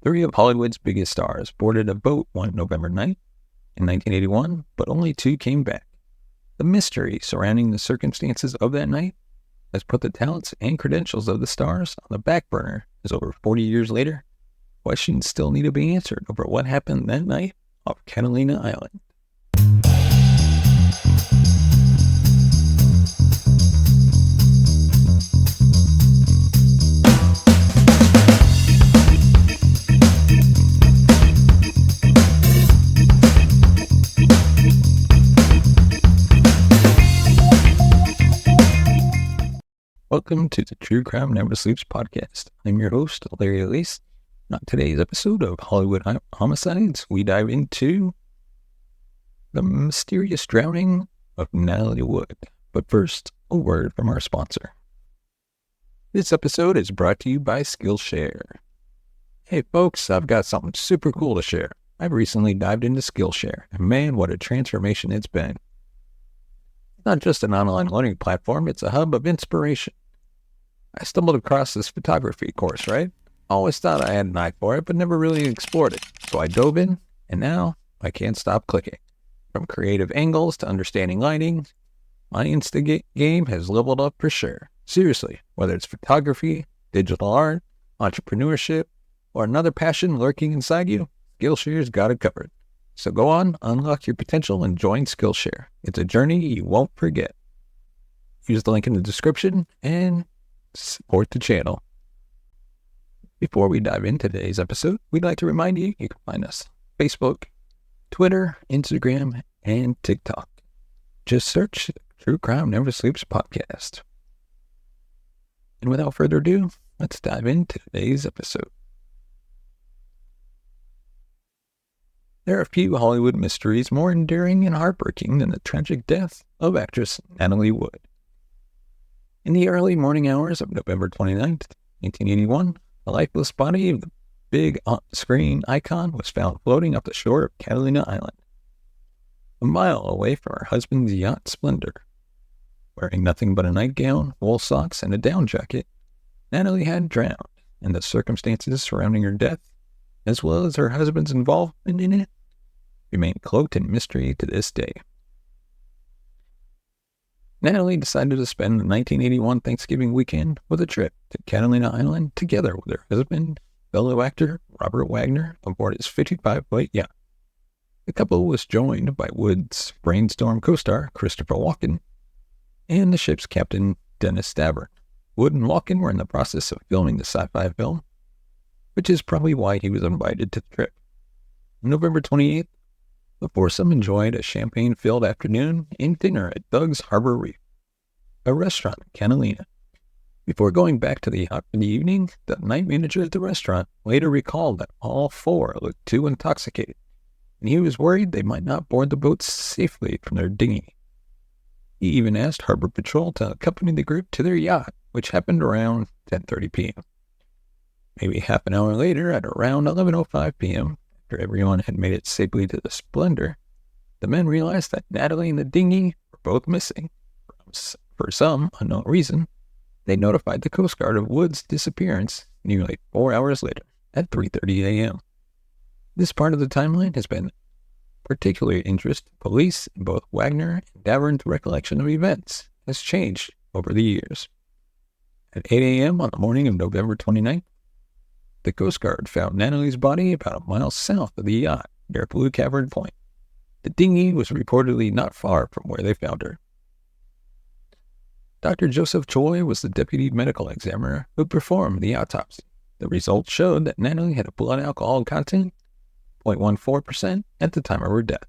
Three of Hollywood's biggest stars boarded a boat one November night in 1981, but only two came back. The mystery surrounding the circumstances of that night has put the talents and credentials of the stars on the back burner, as over 40 years later, questions still need to be answered over what happened that night off Catalina Island. Welcome to the True Crime Never Sleeps podcast. I'm your host, Larry Elise. On today's episode of Hollywood Homicides, we dive into the mysterious drowning of Natalie Wood. But first, a word from our sponsor. This episode is brought to you by Skillshare. Hey folks, I've got something super cool to share. I've recently dived into Skillshare, and man, what a transformation it's been. It's not just an online learning platform, it's a hub of inspiration. I stumbled across this photography course, right? I always thought I had an eye for it, but never really explored it. So I dove in, and now I can't stop clicking. From creative angles to understanding lighting, my Insta game has leveled up for sure. Seriously, whether it's photography, digital art, entrepreneurship, or another passion lurking inside you, Skillshare's got it covered. So go on, unlock your potential, and join Skillshare. It's a journey you won't forget. Use the link in the description and support the channel. Before we dive into today's episode, we'd like to remind you can find us on Facebook, Twitter, Instagram, and TikTok. Just search True Crime Never Sleeps podcast. And without further ado, let's dive into today's episode. There are few Hollywood mysteries more enduring and heartbreaking than the tragic death of actress Natalie Wood. In the early morning hours of November 29th, 1981, the lifeless body of the big screen icon was found floating off the shore of Catalina Island, a mile away from her husband's yacht Splendor. Wearing nothing but a nightgown, wool socks, and a down jacket, Natalie had drowned, and the circumstances surrounding her death, as well as her husband's involvement in it, remain cloaked in mystery to this day. Natalie decided to spend the 1981 Thanksgiving weekend with a trip to Catalina Island together with her husband, fellow actor Robert Wagner, aboard his 55-foot yacht. The couple was joined by Wood's Brainstorm co-star Christopher Walken and the ship's captain Dennis Stavern. Wood and Walken were in the process of filming the sci-fi film, which is probably why he was invited to the trip. On November 28th, the foursome enjoyed a champagne-filled afternoon and dinner at Doug's Harbor Reef, a restaurant in Catalina. Before going back to the yacht for the evening, the night manager at the restaurant later recalled that all four looked too intoxicated, and he was worried they might not board the boat safely from their dinghy. He even asked Harbor Patrol to accompany the group to their yacht, which happened around 10:30 p.m. Maybe half an hour later, at around 11:05 p.m., after everyone had made it safely to the Splendor, the men realized that Natalie and the dinghy were both missing. For some unknown reason, they notified the Coast Guard of Wood's disappearance nearly 4 hours later at 3:30 a.m. This part of the timeline has been particularly interest to police, and both Wagner and Davern's recollection of events has changed over the years. At 8 a.m. on the morning of November 29th, the Coast Guard found Natalie's body about a mile south of the yacht near Blue Cavern Point. The dinghy was reportedly not far from where they found her. Dr. Joseph Choi was the deputy medical examiner who performed the autopsy. The results showed that Natalie had a blood alcohol content of 0.14% at the time of her death.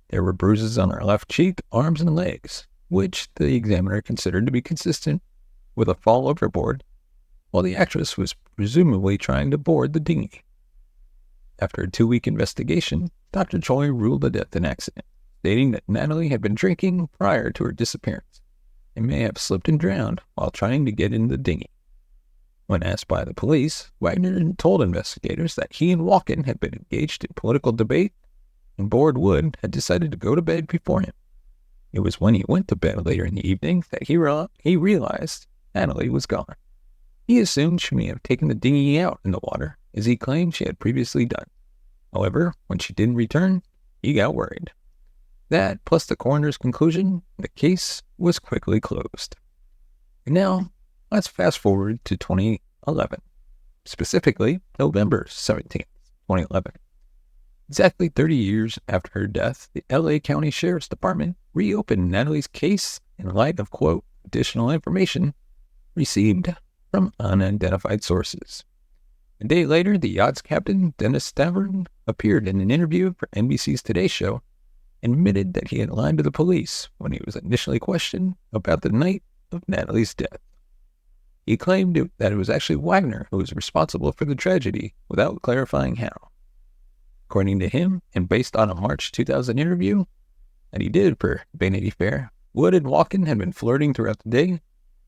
There were bruises on her left cheek, arms, and legs, which the examiner considered to be consistent with a fall overboard, while the actress was presumably trying to board the dinghy. After a 2-week investigation, Dr. Choi ruled the death an accident, stating that Natalie had been drinking prior to her disappearance and may have slipped and drowned while trying to get in the dinghy. When asked by the police, Wagner told investigators that he and Walken had been engaged in political debate, and Board Wood had decided to go to bed before him. It was when he went to bed later in the evening that he realized Natalie was gone. He assumed she may have taken the dinghy out in the water, as he claimed she had previously done. However, when she didn't return, he got worried. That, plus the coroner's conclusion, the case was quickly closed. And now, let's fast forward to 2011, specifically November 17th, 2011. Exactly 30 years after her death, the LA County Sheriff's Department reopened Natalie's case in light of, quote, additional information received from unidentified sources. A day later, the yacht's captain, Dennis Stavern, appeared in an interview for NBC's Today Show and admitted that he had lied to the police when he was initially questioned about the night of Natalie's death. He claimed that it was actually Wagner who was responsible for the tragedy without clarifying how. According to him, and based on a March 2000 interview that he did for Vanity Fair, Wood and Walken had been flirting throughout the day,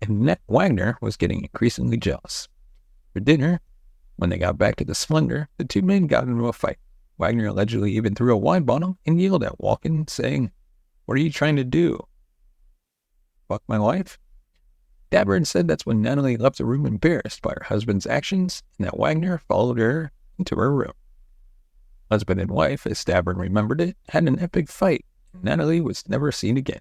and Wagner was getting increasingly jealous. For dinner, when they got back to the Splendor, the two men got into a fight. Wagner allegedly even threw a wine bottle and yelled at Walken, saying, "What are you trying to do? Fuck my wife?" Stavern said that's when Natalie left the room embarrassed by her husband's actions, and that Wagner followed her into her room. Husband and wife, as Stavern remembered it, had an epic fight, and Natalie was never seen again.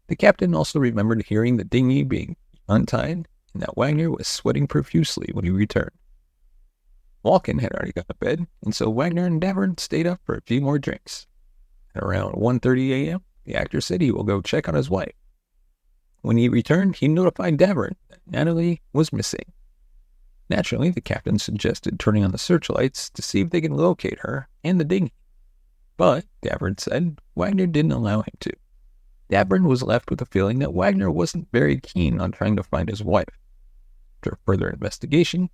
The captain also remembered hearing the dinghy being untied, and that Wagner was sweating profusely when he returned. Walken had already gone to bed, and so Wagner and Stavern stayed up for a few more drinks. At around 1:30 a.m., the actor said he will go check on his wife. When he returned, he notified Stavern that Natalie was missing. Naturally, the captain suggested turning on the searchlights to see if they can locate her and the dinghy. But, Stavern said, Wagner didn't allow him to. Stavern was left with the feeling that Wagner wasn't very keen on trying to find his wife. After further investigation,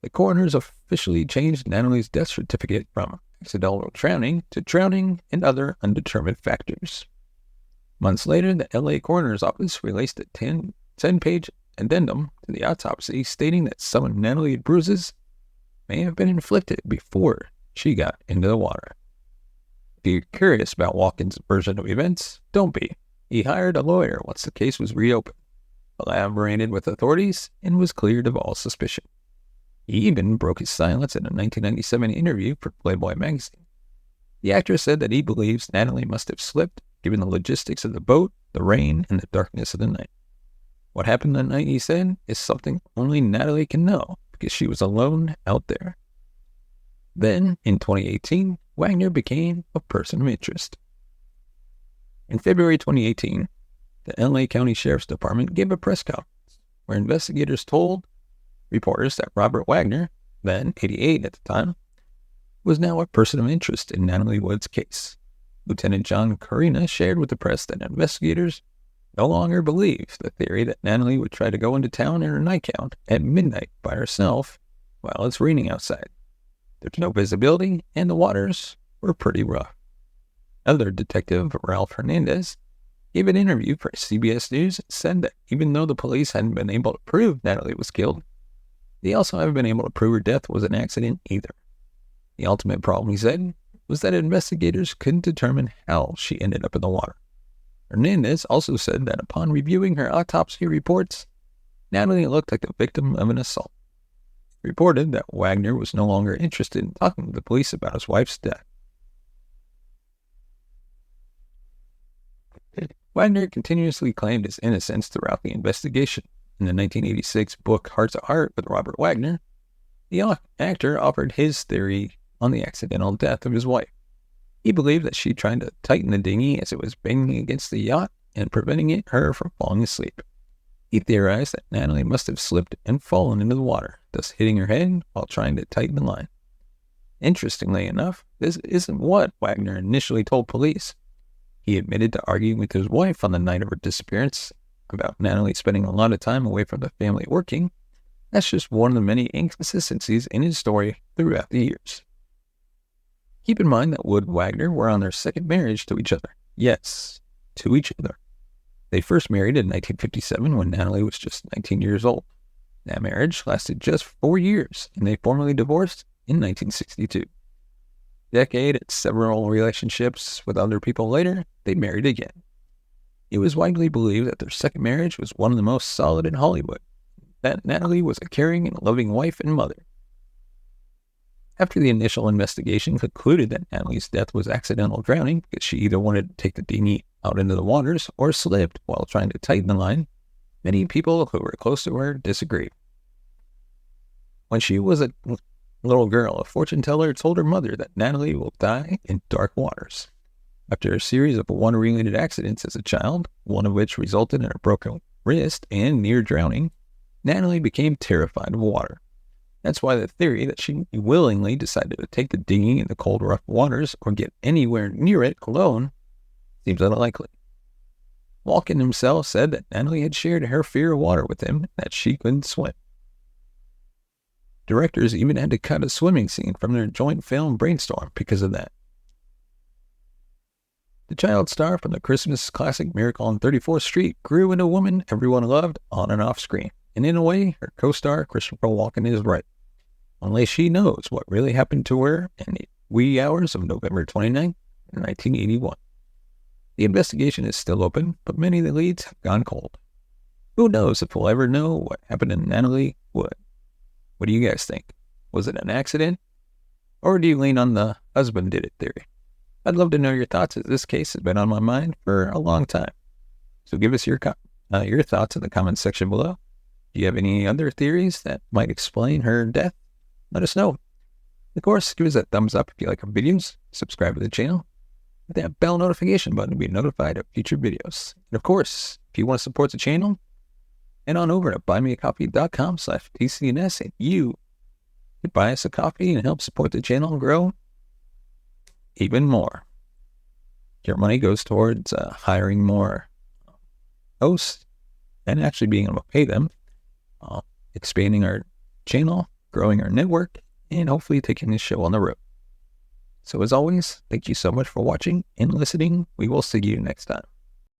the coroners officially changed Natalie's death certificate from accidental drowning to drowning and other undetermined factors. Months later, the LA Coroner's Office released a 10-page addendum to the autopsy stating that some of Natalie's bruises may have been inflicted before she got into the water. If you're curious about Walken's version of events, don't be. He hired a lawyer once the case was reopened, collaborated with authorities, and was cleared of all suspicion. He even broke his silence in a 1997 interview for Playboy magazine. The actor said that he believes Natalie must have slipped given the logistics of the boat, the rain, and the darkness of the night. What happened that night, he said, is something only Natalie can know because she was alone out there. Then, in 2018, Wagner became a person of interest. In February 2018, the LA County Sheriff's Department gave a press conference where investigators told reporters that Robert Wagner, then 88 at the time, was now a person of interest in Natalie Wood's case. Lieutenant John Carina shared with the press that investigators no longer believe the theory that Natalie would try to go into town in her nightgown at midnight by herself while it's raining outside. There's no visibility, and the waters were pretty rough. Other detective Ralph Hernandez gave an interview for CBS News and said that even though the police hadn't been able to prove Natalie was killed, they also haven't been able to prove her death was an accident either. The ultimate problem, he said, was that investigators couldn't determine how she ended up in the water. Hernandez also said that upon reviewing her autopsy reports, Natalie looked like the victim of an assault. He reported that Wagner was no longer interested in talking to the police about his wife's death. Wagner continuously claimed his innocence throughout the investigation. In the 1986 book Heart to Heart with Robert Wagner, the actor offered his theory on the accidental death of his wife. He believed that she tried to tighten the dinghy as it was banging against the yacht and preventing her from falling asleep. He theorized that Natalie must have slipped and fallen into the water, thus hitting her head while trying to tighten the line. Interestingly enough, this isn't what Wagner initially told police. He admitted to arguing with his wife on the night of her disappearance about Natalie spending a lot of time away from the family working. That's just one of the many inconsistencies in his story throughout the years. Keep in mind that Wood and Wagner were on their second marriage to each other. Yes, to each other. They first married in 1957 when Natalie was just 19 years old. That marriage lasted just 4 years, and they formally divorced in 1962. A decade and several relationships with other people later, they married again. It was widely believed that their second marriage was one of the most solid in Hollywood. that Natalie was a caring and loving wife and mother. After the initial investigation concluded that Natalie's death was accidental drowning because she either wanted to take the dinghy out into the waters or slipped while trying to tighten the line, many people who were close to her disagreed. When she was a little girl, a fortune teller told her mother that Natalie will die in dark waters. After a series of water-related accidents as a child, one of which resulted in a broken wrist and near drowning, Natalie became terrified of water. That's why the theory that she willingly decided to take the dinghy in the cold, rough waters or get anywhere near it alone seems unlikely. Walken himself said that Natalie had shared her fear of water with him and that she couldn't swim. Directors even had to cut a swimming scene from their joint film brainstorm because of that. The child star from the Christmas classic Miracle on 34th Street grew into a woman everyone loved on and off screen. And in a way, her co-star Christopher Walken is right. Only she knows what really happened to her in the wee hours of November 29, 1981. The investigation is still open, but many of the leads have gone cold. Who knows if we'll ever know what happened to Natalie Wood? What do you guys think? Was it an accident? Or do you lean on the husband did it theory? I'd love to know your thoughts, as this case has been on my mind for a long time. So give us your thoughts in the comments section below. Do you have any other theories that might explain her death? Let us know. Of course, give us a thumbs up if you like our videos, subscribe to the channel, hit that bell notification button to be notified of future videos. And of course, if you want to support the channel, head on over to buymeacoffee.com/TCNS and you can buy us a coffee and help support the channel grow even more. Your money goes towards hiring more hosts and actually being able to pay them, expanding our channel, growing our network, and hopefully taking this show on the road. So as always, thank you so much for watching and listening. We will see you next time.